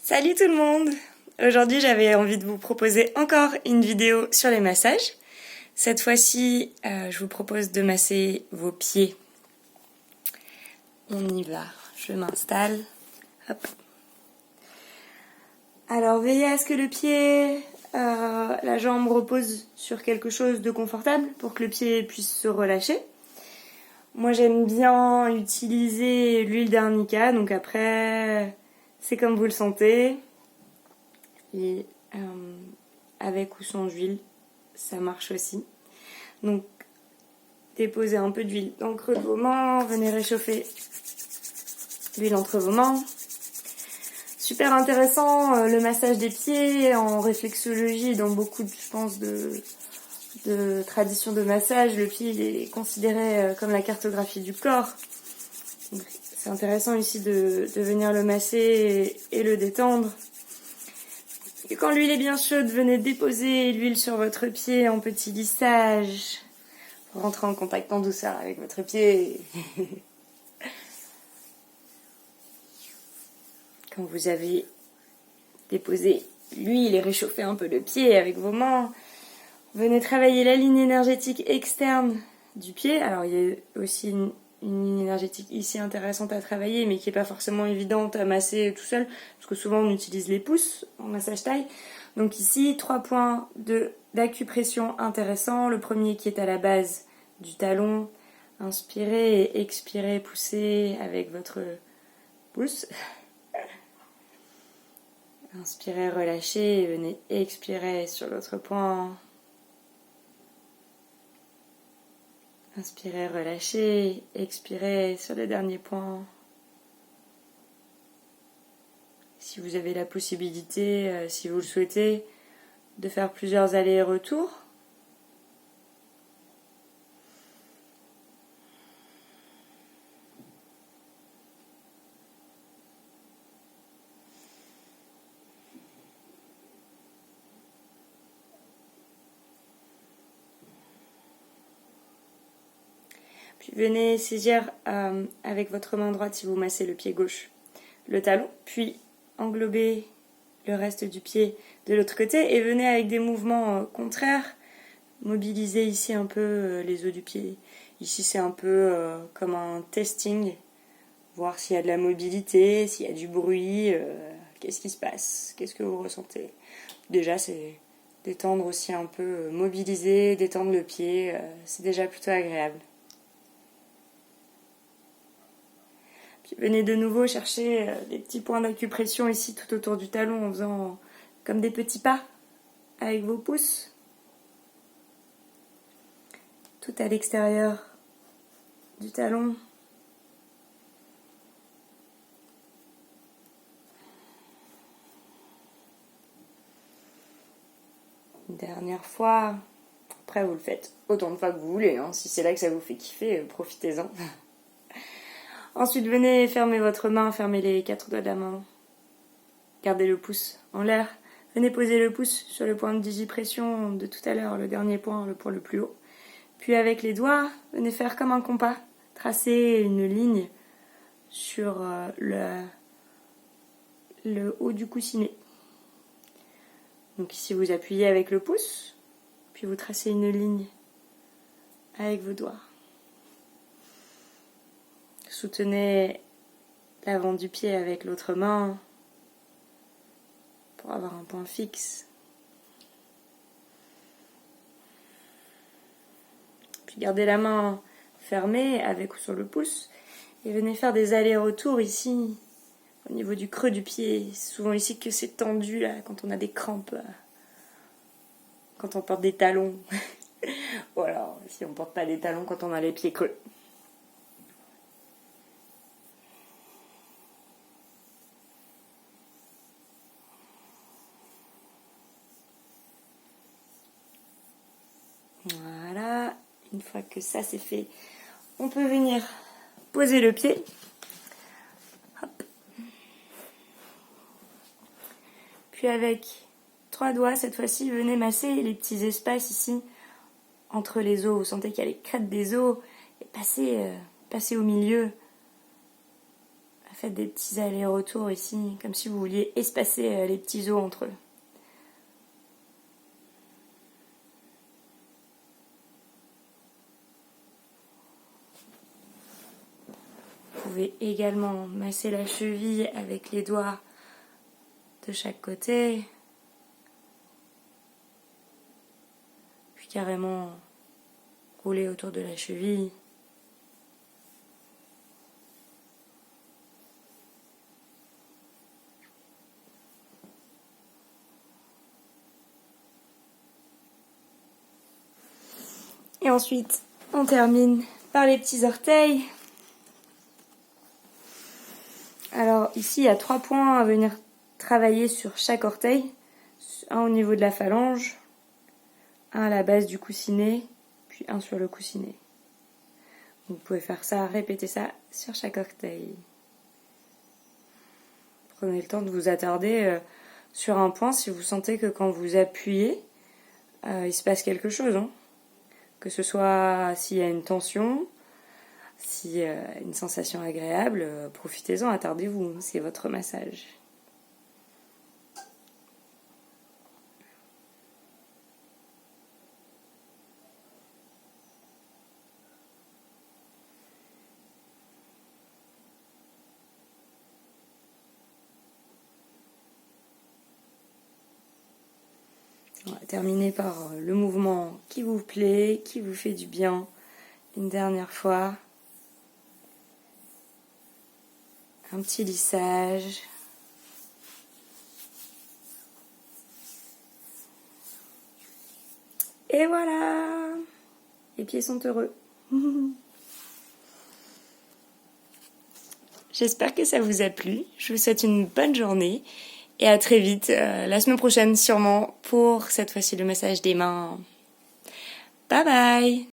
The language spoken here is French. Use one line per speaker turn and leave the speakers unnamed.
Salut tout le monde! Aujourd'hui j'avais envie de vous proposer encore une vidéo sur les massages. Cette fois-ci je vous propose de masser vos pieds. On y va, je m'installe. Hop. Alors veillez à ce que le pied, la jambe repose sur quelque chose de confortable pour que le pied puisse se relâcher. Moi j'aime bien utiliser l'huile d'arnica, donc après c'est comme vous le sentez. Et avec ou sans huile, ça marche aussi. Donc déposez un peu d'huile dans le creux de vos mains, venez réchauffer l'huile entre vos mains. Super intéressant le massage des pieds en réflexologie, dans beaucoup, je pense, de traditions de massage. Le pied il est considéré comme la cartographie du corps. C'est intéressant ici de venir le masser et le détendre. Et quand l'huile est bien chaude, venez déposer l'huile sur votre pied en petit lissage. Rentrez en contact en douceur avec votre pied. Quand vous avez déposé l'huile et réchauffé un peu le pied avec vos mains, venez travailler la ligne énergétique externe du pied. Alors il y a aussi une ligne énergétique ici intéressante à travailler, mais qui n'est pas forcément évidente à masser tout seul, parce que souvent on utilise les pouces en massage taille. Donc ici, 3 points d'acupression intéressants. Le premier qui est à la base du talon. Inspirez et expirez, poussez avec votre pouce. Inspirez, relâchez, et venez expirer sur l'autre point. Inspirez, relâchez, expirez sur le dernier point. Si vous avez la possibilité, si vous le souhaitez, de faire plusieurs allers et retours. Puis venez saisir avec votre main droite, si vous massez le pied gauche, le talon, puis englober le reste du pied de l'autre côté et venez avec des mouvements contraires mobiliser ici un peu les os du pied. Ici c'est un peu comme un testing, voir s'il y a de la mobilité, s'il y a du bruit, qu'est-ce qui se passe, qu'est-ce que vous ressentez. Déjà c'est détendre aussi un peu, mobiliser, détendre le pied, c'est déjà plutôt agréable. Puis venez de nouveau chercher des petits points d'acupression ici tout autour du talon en faisant comme des petits pas avec vos pouces. Tout à l'extérieur du talon. Une dernière fois. Après, vous le faites autant de fois que vous voulez. Hein. Si c'est là que ça vous fait kiffer, profitez-en. Ensuite, venez fermer votre main, fermez les 4 doigts de la main. Gardez le pouce en l'air. Venez poser le pouce sur le point de digipression de tout à l'heure, le dernier point, le point le plus haut. Puis avec les doigts, venez faire comme un compas. Tracez une ligne sur le haut du coussinet. Donc ici, vous appuyez avec le pouce, puis vous tracez une ligne avec vos doigts. Soutenez l'avant du pied avec l'autre main pour avoir un point fixe. Puis gardez la main fermée avec ou sur le pouce et venez faire des allers-retours ici au niveau du creux du pied. C'est souvent ici que c'est tendu là quand on a des crampes, quand on porte des talons. Ou alors si on porte pas des talons quand on a les pieds creux. Voilà, une fois que ça c'est fait, on peut venir poser le pied. Hop. Puis avec 3 doigts, cette fois-ci, venez masser les petits espaces ici entre les os. Vous sentez qu'il y a les crêtes des os et passez au milieu. Faites des petits allers-retours ici, comme si vous vouliez espacer les petits os entre eux. Vous pouvez également masser la cheville avec les doigts de chaque côté. Puis carrément rouler autour de la cheville. Et ensuite, on termine par les petits orteils. Alors ici, il y a 3 points à venir travailler sur chaque orteil. Un au niveau de la phalange, un à la base du coussinet, puis un sur le coussinet. Vous pouvez faire ça, répéter ça sur chaque orteil. Prenez le temps de vous attarder sur un point si vous sentez que quand vous appuyez, il se passe quelque chose. Que ce soit s'il y a une tension, s'il y a une sensation agréable, profitez-en, attardez-vous, c'est votre massage. On va terminer par le mouvement qui vous plaît, qui vous fait du bien. Une dernière fois. Un petit lissage. Et voilà! Les pieds sont heureux. J'espère que ça vous a plu. Je vous souhaite une bonne journée. Et à très vite, la semaine prochaine sûrement, pour cette fois-ci le massage des mains. Bye bye!